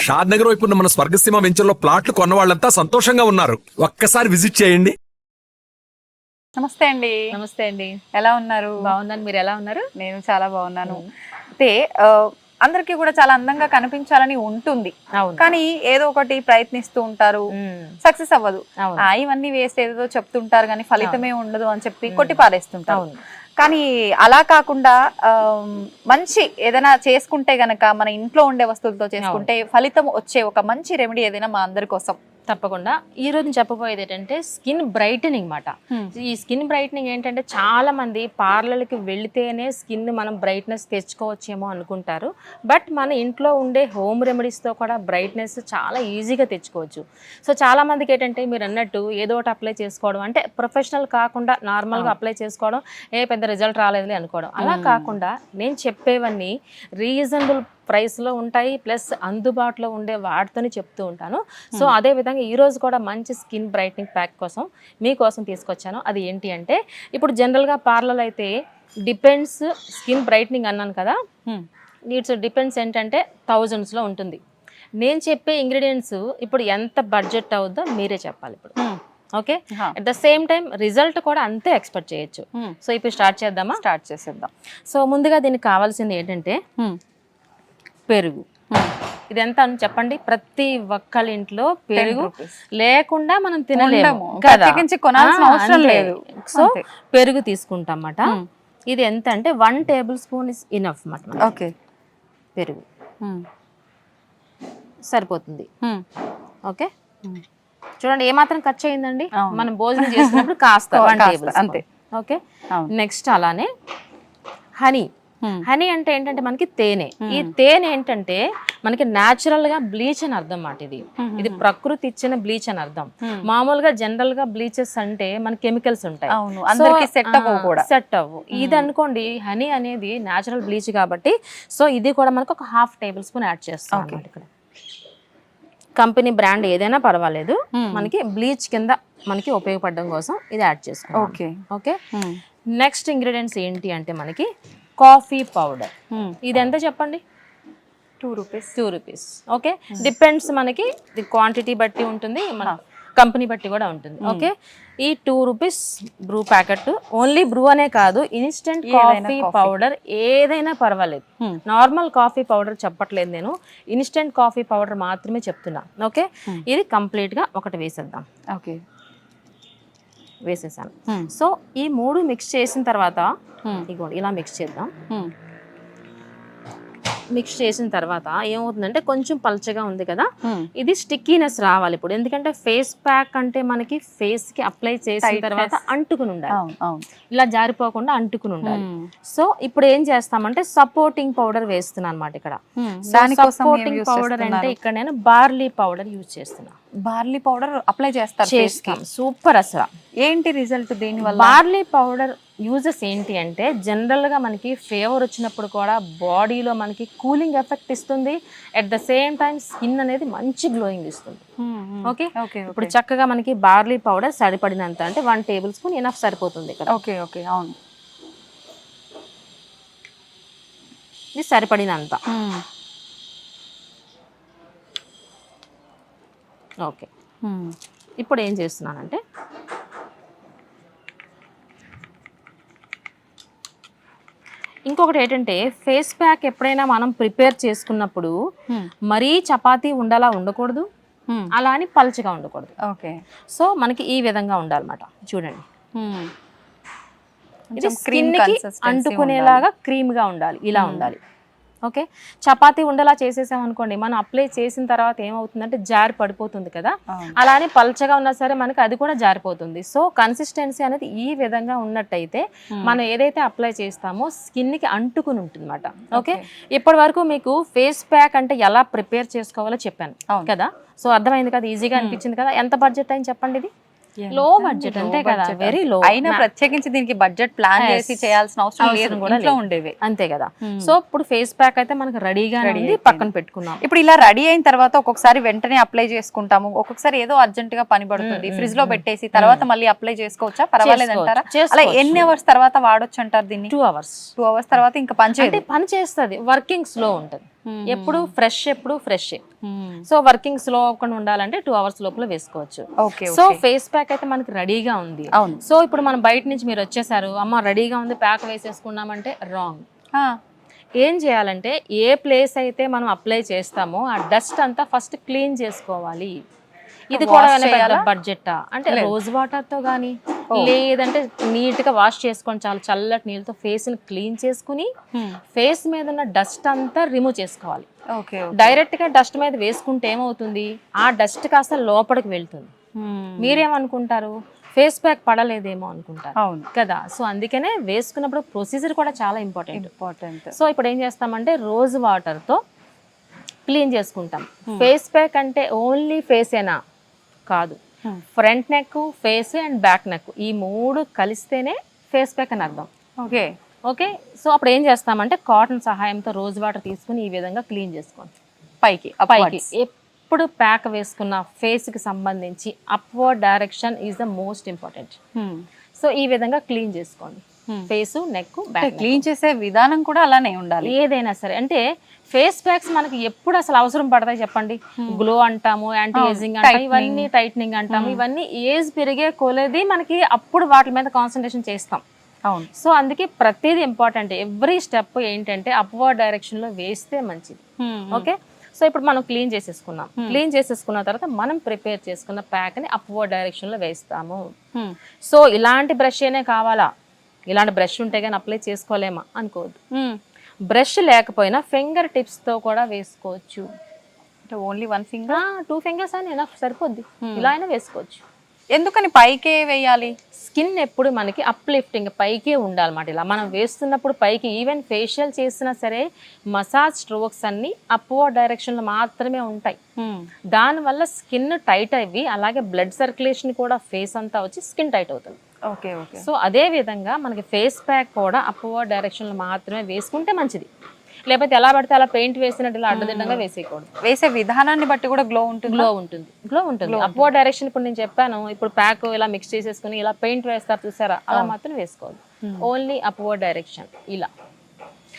షాద్ నగర్ వైపు ఉన్న మన స్వర్గసీమ వెంచర్లో ప్లాట్లు కొన్న వాళ్ళంతా సంతోషంగా ఉన్నారు. ఒక్కసారి విజిట్ చేయండి. నమస్తే అండి. నమస్తే అండి. ఎలా ఉన్నారు? బాగున్నాను, మీరు ఎలా ఉన్నారు? నేను చాలా బాగున్నాను. అయితే అందరికీ కూడా చాలా అందంగా కనిపించాలని ఉంటుంది, కానీ ఏదో ఒకటి ప్రయత్నిస్తూ ఉంటారు, సక్సెస్ అవ్వదు. ఇవన్నీ వేస్తే ఏదో చెప్తుంటారు కానీ ఫలితమే ఉండదు అని చెప్పి కొట్టి పారేస్తుంటారు. కానీ అలా కాకుండా మంచి ఏదైనా చేసుకుంటే గనక మన ఇంట్లో ఉండే వస్తువులతో చేసుకుంటే ఫలితం వచ్చే ఒక మంచి రెమెడీ ఏదైనా మా అందరి కోసం. తప్పకుండా ఈ రోజు చెప్పబోయేది ఏంటంటే స్కిన్ బ్రైటనింగ్ మాట. ఈ స్కిన్ బ్రైటనింగ్ ఏంటంటే చాలా మంది పార్లర్కి వెళితేనే స్కిన్ మనం బ్రైట్నెస్ తెచ్చుకోవచ్చేమో అనుకుంటారు. బట్ మన ఇంట్లో ఉండే హోమ్ రెమెడీస్తో కూడా బ్రైట్నెస్ చాలా ఈజీగా తెచ్చుకోవచ్చు. సో చాలా మందికి ఏంటంటే మీరు అన్నట్టు ఏదో ఒకటి అప్లై చేసుకోవడం, అంటే ప్రొఫెషనల్ కాకుండా నార్మల్గా అప్లై చేసుకోవడం, పెద్ద రిజల్ట్ రాలేదులే అనుకోవడం. అలా కాకుండా నేను చెప్పేవన్నీ రీజనబుల్ ప్రైస్లో ఉంటాయి, ప్లస్ అందుబాటులో ఉండే వాటితోనే చెప్తూ ఉంటాను. సో అదేవిధంగా ఈరోజు కూడా మంచి స్కిన్ బ్రైట్నింగ్ ప్యాక్ కోసం మీకోసం తీసుకొచ్చాను. అది ఏంటి అంటే, ఇప్పుడు జనరల్గా పార్లర్ అయితే డిపెండ్స్ స్కిన్ బ్రైట్నింగ్ అన్నాను కదా, నీడ్స్ డిపెండ్స్ ఏంటంటే థౌజండ్స్లో ఉంటుంది. నేను చెప్పే ఇంగ్రీడియంట్స్ ఇప్పుడు ఎంత బడ్జెట్ అవుద్దో మీరే చెప్పాలి ఇప్పుడు. Okay, at the same time result కూడా అంతే ఎక్స్పెక్ట్ చేయొచ్చు. సో ఇప్పుడు స్టార్ట్ చేసేద్దాం. సో ముందుగా దీనికి కావాల్సింది ఏంటంటే పెరుగు. ఇది ఎంత అని చెప్పండి? ప్రతి ఒక్కళ్ళ ఇంట్లో పెరుగు లేకుండా మనం తినలేము కదా, అవసరం లేదు. సో పెరుగు తీసుకుంటాం అన్నమాట. ఇది ఎంత అంటే 1 టేబుల్ స్పూన్ ఇస్ ఇనఫ్ అన్నమాట. ఓకే, పెరుగు సరిపోతుంది. ఓకే, చూడండి ఏమాత్రం ఖర్చు అయిందండి. మనం భోజనం చేసినప్పుడు కాస్త 1 టేబుల్ అంతే. ఓకే, నెక్స్ట్ అలానే హనీ. హనీ అంటే ఏంటంటే మనకి తేనె. ఈ తేనె ఏంటంటే మనకి న్యాచురల్ గా బ్లీచ్ అని అర్థం మాట. ఇది ప్రకృతి ఇచ్చిన బ్లీచ్ అని అర్థం. మామూలుగా జనరల్ గా బ్లీచెస్ అంటే మన కెమికల్స్ ఉంటాయి, సెట్ అవ్వు. ఇది అనుకోండి, హనీ అనేది న్యాచురల్ బ్లీచ్ కాబట్టి సో ఇది కూడా మనకు ఒక 1/2 టేబుల్ స్పూన్ యాడ్ చేస్తాం అన్నమాట. ఇక్కడ కంపెనీ బ్రాండ్ ఏదైనా పర్వాలేదు, మనకి బ్లీచ్ కింద మనకి ఉపయోగపడడం కోసం ఇది యాడ్ చేసుకోండి. ఓకే ఓకే, నెక్స్ట్ ఇంగ్రీడియంట్స్ ఏంటి అంటే మనకి కాఫీ పౌడర్. ఇది ఎంత చెప్పండి? 2 రూపీస్. ఓకే, డిపెండ్స్ మనకి క్వాంటిటీ బట్టి ఉంటుంది, మన కంపెనీ బట్టి కూడా ఉంటుంది. ఓకే, ఈ 2 rupees Bru packet. Only Bru అనే కాదు, ఇన్స్టెంట్ కాఫీ పౌడర్ ఏదైనా పర్వాలేదు. నార్మల్ కాఫీ పౌడర్ చెప్పట్లేదు నేను, ఇన్స్టెంట్ కాఫీ పౌడర్ మాత్రమే చెప్తున్నా. ఓకే, ఇది కంప్లీట్ గా ఒకటి వేసేద్దాం. ఓకే, వేసేసాను. సో ఈ 3 మిక్స్ చేసిన తర్వాత ఇగోండి ఇలా మిక్స్ చేద్దాం. మిక్స్ చేసిన తర్వాత ఏమవుతుందంటే కొంచెం పల్చగా ఉంది కదా, ఇది స్టిక్కీనెస్ రావాలి ఇప్పుడు. ఎందుకంటే ఫేస్ ప్యాక్ అంటే మనకి ఫేస్ కి అప్లై చేసిన తర్వాత అంటుకుని ఉండాలి, ఇలా జారిపోకుండా అంటుకుని ఉండాలి. సో ఇప్పుడు ఏం చేస్తామంటే సపోర్టింగ్ పౌడర్ వేస్తున్నాను అనమాట ఇక్కడ. సపోర్టింగ్ పౌడర్ అంటే ఇక్కడ నేను బార్లీ పౌడర్ యూజ్ చేస్తున్నా. బార్లీ పౌడర్ అప్లై చేస్తారు, సూపర్. అసలు ఏంటి రిజల్ట్ దీనివల్ల? బార్లీ పౌడర్ యూజెస్ ఏంటి అంటే జనరల్గా మనకి ఫీవర్ వచ్చినప్పుడు కూడా బాడీలో మనకి కూలింగ్ ఎఫెక్ట్ ఇస్తుంది, at the same time skin అనేది మంచి గ్లోయింగ్ ఇస్తుంది. ఓకే, ఇప్పుడు చక్కగా మనకి బార్లీ పౌడర్ సరిపడినంత, అంటే 1 టేబుల్ స్పూన్ ఎనఫ్ సరిపోతుంది ఇక్కడ. ఓకే ఓకే, అవును, ఇది సరిపడినంత. ఓకే, ఇప్పుడు ఏం చేస్తున్నానంటే ఇంకొకటి ఏంటంటే ఫేస్ ప్యాక్ ఎప్పుడైనా మనం ప్రిపేర్ చేసుకున్నప్పుడు మరీ చపాతీ ఉండలా ఉండకూడదు, అలా అని పల్చగా ఉండకూడదు. ఓకే, సో మనకి ఈ విధంగా ఉండాలన్నమాట. చూడండి, ఇది స్కిన్కి అంటుకునేలాగా క్రీమ్గా ఉండాలి, ఇలా ఉండాలి. ఓకే, చపాతీ ఉండలా చేసేసాం అనుకోండి, మనం అప్లై చేసిన తర్వాత ఏమవుతుందంటే జారి పడిపోతుంది కదా, అలానే పల్చగా ఉన్నా సరే మనకి అది కూడా జారిపోతుంది. సో కన్సిస్టెన్సీ అనేది ఈ విధంగా ఉన్నట్టయితే మనం ఏదైతే అప్లై చేస్తామో స్కిన్కి అంటుకుని ఉంటుంది అన్నమాట. ఓకే, ఇప్పటి వరకు మీకు ఫేస్ ప్యాక్ అంటే ఎలా ప్రిపేర్ చేసుకోవాలో చెప్పాను కదా. సో అర్థమైంది కదా, ఈజీగా అనిపించింది కదా. ఎంత బడ్జెట్ అయింది చెప్పండి? ఇది లో బడ్జెట్ అంతే కదా, వెరీ లో. అయినా ప్రత్యేకించి దీనికి బడ్జెట్ ప్లాన్ చేసి చేయాల్సిన అవసరం లేదు కూడా, ఉండేవి అంతే కదా. సో ఇప్పుడు ఫేస్ ప్యాక్ అయితే మనకి రెడీగా పక్కన పెట్టుకున్నాం. ఇప్పుడు ఇలా రెడీ అయిన తర్వాత ఒక్కొక్కసారి వెంటనే అప్లై చేసుకుంటాము, ఒక్కొక్కసారి ఏదో అర్జెంట్ గా పని పడుతుంది, ఫ్రిడ్జ్ లో పెట్టేసి తర్వాత మళ్ళీ అప్లై చేసుకోవచ్చా? పర్వాలేదు అంటారా? అలా ఎన్ని అవర్స్ తర్వాత వాడొచ్చు అంటారు దీన్ని? 2 అవర్స్. 2 అవర్స్ తర్వాత ఇంకా పని చేస్తుంది, వర్కింగ్ స్లో ఉంటుంది. ఎప్పుడు ఫ్రెష్. సో వర్కింగ్ స్లో అవ్వకుండా ఉండాలంటే 2 hours లోపల వేసుకోవచ్చు. ఓకే. సో ఫేస్ ప్యాక్ అయితే మనకి రెడీగా ఉంది. అవును. సో ఇప్పుడు మనం బయట నుంచి మీరు వచ్చేసారు, అమ్మ రెడీగా ఉంది ప్యాక్ వేసేసుకున్నామంటే రాంగ్. ఏం చేయాలంటే ఏ ప్లేస్ అయితే మనం అప్లై చేస్తామో ఆ డస్ట్ అంతా ఫస్ట్ క్లీన్ చేసుకోవాలి. ఇది కూడా పెద్ద బడ్జెట్ అంటే రోజ్ వాటర్ తో గానీ లేదంటే నీట్ గా వాష్ చేసుకొని చాలా చల్లటి నీళ్ళతో ఫేస్ ని క్లీన్ చేసుకుని ఫేస్ మీద ఉన్న డస్ట్ అంతా రిమూవ్ చేసుకోవాలి. డైరెక్ట్ గా డస్ట్ మీద వేసుకుంటే ఏమవుతుంది, ఆ డస్ట్ కాస్త లోపలికి వెళ్తుంది. మీరేమనుకుంటారు, ఫేస్ ప్యాక్ పడలేదేమో అనుకుంటారు కదా. సో అందుకనే వేసుకున్నప్పుడు ప్రొసీజర్ కూడా చాలా ఇంపార్టెంట్. సో ఇప్పుడు ఏం చేస్తామంటే రోజ్ వాటర్ తో క్లీన్ చేసుకుంటాం. ఫేస్ ప్యాక్ అంటే ఓన్లీ ఫేసేనా కాదు, front neck, face and back neck ఈ 3 కలిస్తేనే ఫేస్ ప్యాక్ అని అర్థం. ఓకే. సో అప్పుడు ఏం చేస్తామంటే కాటన్ సహాయంతో రోజ్ వాటర్ తీసుకుని ఈ విధంగా క్లీన్ చేసుకోండి. పైకి ఎప్పుడు ప్యాక్ వేసుకున్న ఫేస్ కి సంబంధించి upward direction is the most important. So ఈ విధంగా క్లీన్ చేసుకోండి. Face, neck, back. క్లీన్ చేసే విధానం కూడా అలానే ఉండాలి. ఏదైనా సరే అంటే ఫేస్ ప్యాక్స్ మనకి ఎప్పుడు అసలు అవసరం పడతాయి చెప్పండి. గ్లో అంటాము, యాంటీ ఏజింగ్ అంటాము, ఇవన్నీ టైట్నింగ్ అంటాము, ఇవన్నీ ఏజ్ పెరిగే కొలది మనకి అప్పుడు వాటి మీద కాన్సన్ట్రేషన్ చేస్తాం. అవును. సో అందుకే ప్రతిదీ ఇంపార్టెంట్. ఎవ్రీ స్టెప్ ఏంటంటే అప్వర్డ్ డైరెక్షన్ లో వేస్తే మంచిది. ఓకే. సో ఇప్పుడు మనం క్లీన్ చేసేసుకున్నాం. క్లీన్ చేసేసుకున్న తర్వాత మనం ప్రిపేర్ చేసుకున్న ప్యాక్ ని అప్వర్డ్ డైరెక్షన్ లో వేస్తాము. సో ఇలాంటి బ్రష్ ఏనే కావాలా, ఇలాంటి బ్రష్ ఉంటే కానీ అప్లై చేసుకోలేమా అనుకోవద్దు. బ్రష్ లేకపోయినా ఫింగర్ టిప్స్ తో కూడా వేసుకోవచ్చు. ఓన్లీ 1 finger, 2 fingers అని ఎనఫ్ సరిపోద్ది. ఇలా అయినా వేసుకోవచ్చు. ఎందుకని పైకే వేయాలి? స్కిన్ ఎప్పుడు మనకి అప్లిఫ్టింగ్ పైకే ఉండాలన్నమాట. ఇలా మనం వేస్తున్నప్పుడు పైకి, ఈవెన్ ఫేషియల్ చేసినా సరే మసాజ్ స్ట్రోక్స్ అన్ని అప్వర్డ్ డైరెక్షన్ లో మాత్రమే ఉంటాయి. దానివల్ల స్కిన్ టైట్ అయ్యి అలాగే బ్లడ్ సర్క్యులేషన్ కూడా ఫేస్ అంతా వచ్చి స్కిన్ టైట్ అవుతుంది. సో అదే విధంగా మనకి ఫేస్ ప్యాక్ కూడా అప్వర్డ్ డైరెక్షన్ లో మాత్రమే వేసుకుంటే మంచిది. లేకపోతే ఎలా పడితే అలా పెయింట్ వేసినట్టు ఇలా అడ్డదిడ్డంగా వేసేయకూడదు. వేసే విధానాన్ని బట్టి కూడా గ్లో ఉంటుంది. అప్వర్డ్ డైరెక్షన్ ఇప్పుడు నేను చెప్పాను, ఇప్పుడు ప్యాక్ ఇలా మిక్స్ చేసేసుకుని ఇలా పెయింట్ వేస్తారు చూసారా, అలా మాత్రం వేసుకోవాలి. Only upward direction. ఇలా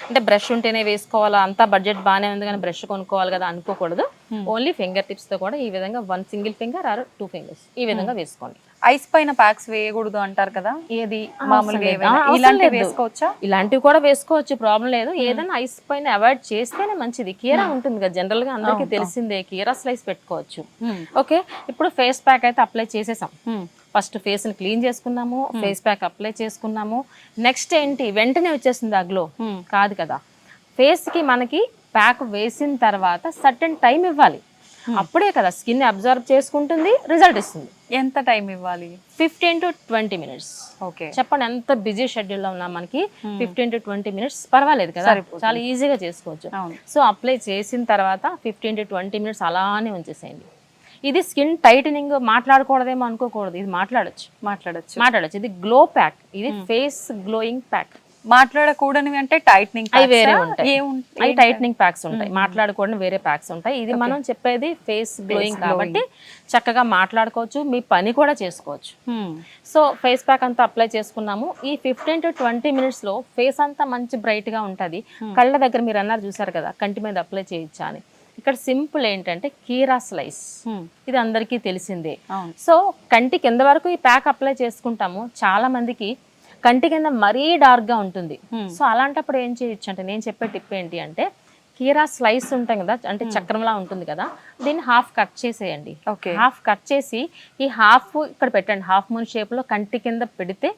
అంటే బ్రష్ ఉంటేనే వేసుకోవాలా, అంతా బడ్జెట్ బాగానే ఉంది కానీ బ్రష్ కొనుక్కోవాలి కదా అనుకోకూడదు. ఓన్లీ ఫింగర్ టిప్స్ తో కూడా ఈ విధంగా 1 single finger ఆర్ 2 fingers ఈ విధంగా వేసుకోండి. ఐస్ పైన ప్యాక్స్ వేయకూడదు అంటారు కదా, ఏది మామూలుగా ఇలాంటివి వేసుకోవచ్చా? ఇలాంటివి కూడా వేసుకోవచ్చు, ప్రాబ్లం లేదు. ఏదైనా ఐస్ పైన అవాయిడ్ చేస్తేనే మంచిది. కీరా ఉంటుంది కదా, జనరల్ గా అందరికీ తెలిసిందే, కీరా స్లైస్ పెట్టుకోవచ్చు. ఓకే. ఇప్పుడు ఫేస్ ప్యాక్ అయితే అప్లై చేసేసాం. ఫస్ట్ ఫేస్ ని క్లీన్ చేసుకున్నాము, ఫేస్ ప్యాక్ అప్లై చేసుకున్నాము. నెక్స్ట్ ఏంటి, వెంటనే వచ్చేసింది ఆ గ్లో కాదు కదా. ఫేస్ కి మనకి ప్యాక్ వేసిన తర్వాత సర్టెన్ టైం ఇవ్వాలి. అప్పుడే కదా స్కిన్ అబ్జర్వ్ చేసుకుంటుంది, రిజల్ట్ ఇస్తుంది. ఎంత టైం ఇవ్వాలి? 15 to 20 minutes. ఓకే. చెప్పండి, ఎంత బిజీ షెడ్యూల్ లో ఉన్నా మనకి 15 to 20 minutes పర్వాలేదు కదా, చాలా ఈజీగా చేసుకోవచ్చు. సో అప్లై చేసిన తర్వాత 15 to 20 minutes అలానే ఉంచేసేయండి. ఇది స్కిన్ టైటనింగ్ మాట్లాడకూడదేమో అనుకోకూడదు, ఇది మాట్లాడొచ్చు. ఇది గ్లో ప్యాక్, ఇది ఫేస్ గ్లోయింగ్ ప్యాక్. మాట్లాడకూడనివి అంటే టైట్నింగ్ అవి వేరే ఉంటాయి, అవి టైట్నింగ్ ప్యాక్స్ ఉంటాయి. మాట్లాడకూడని వేరే ప్యాక్స్ ఉంటాయి. ఇది మనం చెప్పేది ఫేస్ గ్లోయింగ్ కాబట్టి చక్కగా మాట్లాడుకోవచ్చు, మీ పని కూడా చేసుకోవచ్చు. సో ఫేస్ ప్యాక్ అంతా అప్లై చేసుకున్నాము. ఈ 15 to 20 minutes లో ఫేస్ అంతా మంచి బ్రైట్ గా ఉంటది. కళ్ళ దగ్గర మీరు అన్నారు చూసారు కదా, కంటి మీద అప్లై చేయొచ్చా అని. ఇక్కడ సింపుల్ ఏంటంటే కీరా స్లైస్, ఇది అందరికీ తెలిసిందే. సో కంటి కింద వరకు ఈ ప్యాక్ అప్లై చేసుకుంటాము. చాలా మందికి కంటి కింద మరీ డార్క్ గా ఉంటుంది. సో అలాంటప్పుడు ఏం చేయొచ్చు అంటే, నేను చెప్పే టిప్ ఏంటి అంటే, కీరా స్లైస్ ఉంటాయి కదా, అంటే చక్రంలా ఉంటుంది కదా, దీన్ని హాఫ్ కట్ చేసేయండి. హాఫ్ కట్ చేసి ఈ హాఫ్ ఇక్కడ పెట్టండి. హాఫ్ మూన్ షేప్ లో కంటి కింద పెడితే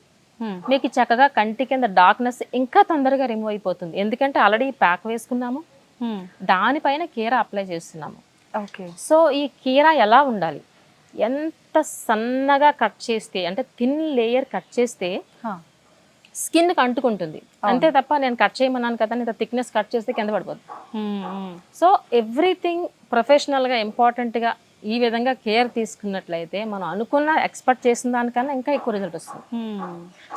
మీకు చక్కగా కంటి కింద డార్క్నెస్ ఇంకా తొందరగా రిమూవ్ అయిపోతుంది. ఎందుకంటే ఆల్రెడీ ప్యాక్ వేసుకున్నాము, దానిపైన కీరా అప్లై చేస్తున్నాము. సో ఈ కీరా ఎలా ఉండాలి, ఎంత సన్నగా కట్ చేస్తే, అంటే థిన్ లేయర్ కట్ చేస్తే స్కిన్ కి అంటుకుంటుంది అంతే తప్ప, నేను కట్ చేయమన్నాను కదా ఇంత థిక్నెస్ కట్ చేస్తే కింద పడిపోద్ది. సో ఎవ్రీథింగ్ ప్రొఫెషనల్ గా ఇంపార్టెంట్ గా ఈ విధంగా కేర్ తీసుకున్నట్లయితే మనం అనుకున్న ఎక్స్పెక్ట్ చేసిన దానికన్నా ఇంకా ఎక్కువ రిజల్ట్ వస్తుంది.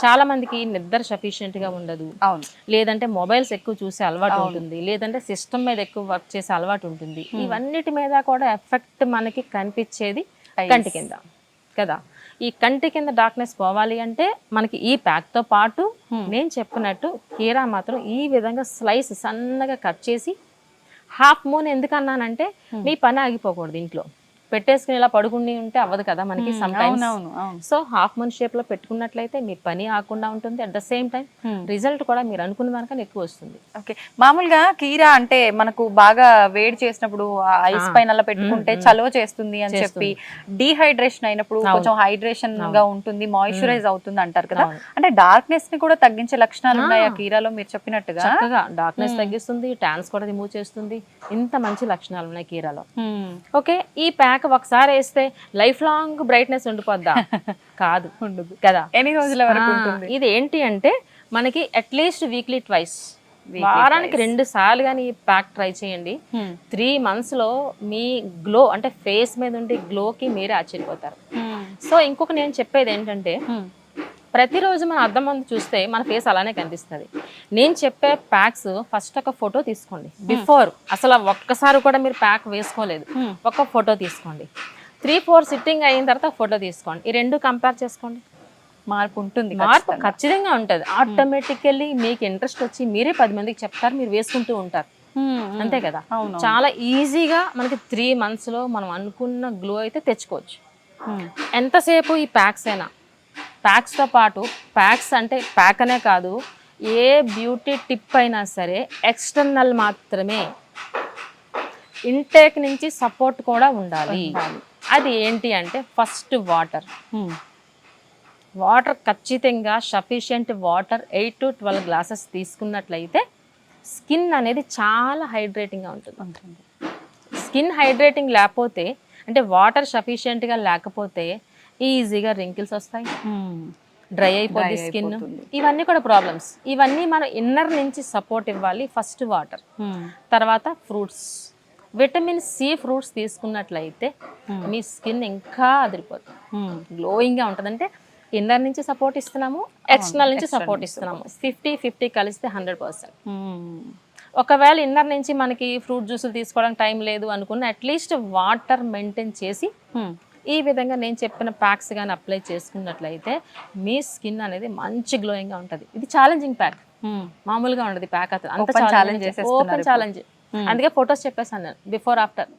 చాలా మందికి నిద్ర సఫిషియెంట్ గా ఉండదు, లేదంటే మొబైల్స్ ఎక్కువ చూసే అలవాటు ఉంటుంది, లేదంటే సిస్టమ్ మీద ఎక్కువ వర్క్ చేసే అలవాటు ఉంటుంది. ఇవన్నిటి మీద కూడా ఎఫెక్ట్ మనకి కనిపించేది కంటి కింద కదా. ఈ కంటి కింద డార్క్నెస్ పోవాలి అంటే మనకి ఈ ప్యాక్ తో పాటు నేను చెప్పినట్టు కీరా మాత్రం ఈ విధంగా స్లైస్ సన్నగా కట్ చేసి హాఫ్ మూన్ ఎందుకు అన్నానంటే మీ పని ఆగిపోకూడదు ఇంట్లో పెట్టేసుకుని ఇలా పడుకుని ఉంటే అవ్వదు కదా మనకి some times. So half moon shape లో పెట్టుకున్నట్లయితే మీ పని ఆకుండా ఉంటుంది, at the same time result కూడా మీరు అనుకున్న దానికన్నా ఎక్కువ వస్తుంది. ఓకే, మామూలుగా కీరా అంటే మనకు బాగా వేడి చేసినప్పుడు ఐస్ పైన అలా పెట్టుకుంటే చలువ చేస్తుంది అని చెప్పి, డీహైడ్రేషన్ అయినప్పుడు కొంచెం హైడ్రేషన్ గా ఉంటుంది, మాయిశ్చరైజ్ అవుతుంది అంటారు కదా. అంటే డార్క్నెస్ ని కూడా తగ్గించే లక్షణాలు ఉన్నాయి ఆ కీరాలో మీరు చెప్పినట్టుగా. చక్కగా డార్క్నెస్ తగ్గిస్తుంది, ట్యాన్స్ కూడా రిమూవ్ చేస్తుంది, ఇంత మంచి లక్షణాలు ఉన్నాయి కీరాలో. ఓకే, ఈ ప్యాక్ ఒకసారి వేస్తే లైఫ్ లాంగ్ బ్రైట్నెస్ ఉండిపోద్దా? కాదు, ఉండదు కదా. ఎన్ని రోజుల వరకు ఉంటుంది? ఇది ఏంటి అంటే మనకి అట్లీస్ట్ వీక్లీ ట్వైస్, వారానికి 2 సార్లు కానీ ఈ ప్యాక్ ట్రై చేయండి. 3 months లో మీ గ్లో అంటే ఫేస్ మీద ఉండే గ్లోకి మీరే ఆశ్చర్యపోతారు. సో ఇంకొక నేను చెప్పేది ఏంటంటే ప్రతిరోజు మన అద్దం ముందు చూస్తే మన ఫేస్ అలానే కనిపిస్తుంది. నేను చెప్పే ప్యాక్స్ ఫస్ట్ ఒక ఫోటో తీసుకోండి, బిఫోర్ అసలు ఒక్కసారి కూడా మీరు ప్యాక్ వేసుకోలేదు, ఒక ఫోటో తీసుకోండి. 3-4 సిట్టింగ్ అయిన తర్వాత ఫోటో తీసుకోండి. ఈ 2 కంపేర్ చేసుకోండి, మార్పు ఉంటుంది, మార్పు ఖచ్చితంగా ఉంటుంది. ఆటోమేటికల్లీ మీకు ఇంట్రెస్ట్ వచ్చి మీరే 10 మందికి చెప్తారు, మీరు వేసుకుంటూ ఉంటారు, అంతే కదా. చాలా ఈజీగా మనకి 3 months లో మనం అనుకున్న గ్లో అయితే తెచ్చుకోవచ్చు. ఎంతసేపు ఈ ప్యాక్స్ అయినా, ప్యాక్స్తో పాటు ప్యాక్స్ అంటే ప్యాక్ అనే కాదు, ఏ బ్యూటీ టిప్ అయినా సరే ఎక్స్టర్నల్ మాత్రమే, ఇంటేక్ నుంచి సపోర్ట్ కూడా ఉండాలి. అది ఏంటి అంటే ఫస్ట్ వాటర్. వాటర్ ఖచ్చితంగా సఫిషియంట్ వాటర్ 8 to 12 glasses తీసుకున్నట్లయితే స్కిన్ అనేది చాలా హైడ్రేటింగ్గా ఉంటుంది. స్కిన్ హైడ్రేటింగ్ లేకపోతే అంటే వాటర్ సఫిషియెంట్గా లేకపోతే ఈజీగా రింకిల్స్ వస్తాయి, డ్రై అయిపోతుంది స్కిన్, ఇవన్నీ కూడా ప్రాబ్లమ్స్. ఇవన్నీ మనం ఇన్నర్ నుంచి సపోర్ట్ ఇవ్వాలి. ఫస్ట్ వాటర్, తర్వాత ఫ్రూట్స్, విటమిన్ సి ఫ్రూట్స్ తీసుకున్నట్లయితే మీ స్కిన్ ఇంకా అదిరిపోతుంది, గ్లోయింగ్గా ఉంటుంది. అంటే ఇన్నర్ నుంచి సపోర్ట్ ఇస్తున్నాము, ఎక్స్టర్నల్ నుంచి సపోర్ట్ ఇస్తున్నాము, 50-50 కలిస్తే 100%. ఒకవేళ ఇన్నర్ నుంచి మనకి ఫ్రూట్ జ్యూసులు తీసుకోవడానికి టైం లేదు అనుకున్న అట్లీస్ట్ వాటర్ మెయింటైన్ చేసి ఈ విధంగా నేను చెప్పిన ప్యాక్స్ కానీ అప్లై చేసుకున్నట్లయితే మీ స్కిన్ అనేది మంచి గ్లోయింగ్గా ఉంటుంది. ఇది ఛాలెంజింగ్ ప్యాక్, మామూలుగా ఉండదు ప్యాక్. అతను అంత ఛాలెంజ్, ఓపెన్ ఛాలెంజ్. అందుకే ఫొటోస్ చెప్పేసాను నేను, బిఫోర్ ఆఫ్టర్.